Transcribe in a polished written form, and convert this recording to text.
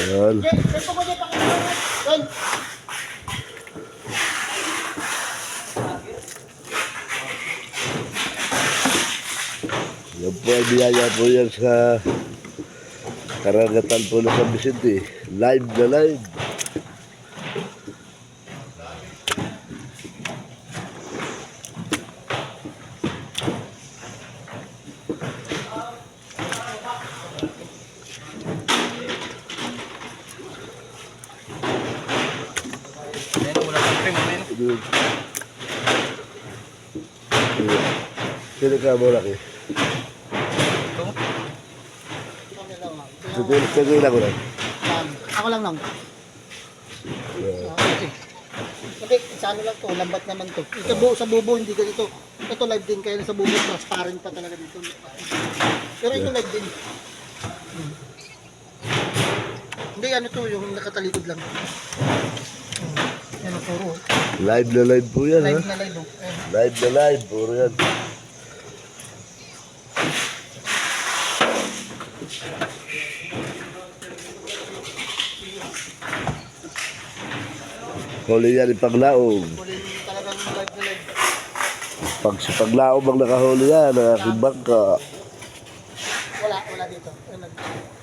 Yan. Yan po ay biyaya po yan sa karagatan po ng San Vicente. Live na live. Sino ka mo laki? Sige lang ko lang. Ako lang lang. Okay. Hindi, sa ano lang to, lambat naman to. Ito sa bubo, hindi ganito. Ito live din, kaya sa bubo, transparent pa talaga dito. Pero ito live din. Hindi, ano to, yung nakatalikod lang. Yan ang puro. Live na live po yan, Live ha? na live, oh. Live na live, puro yan. Huli yan ipaglaog. Huli talagang live na live. Pag si paglaog ang nakahuli yan, ang aking bangka. Wala dito.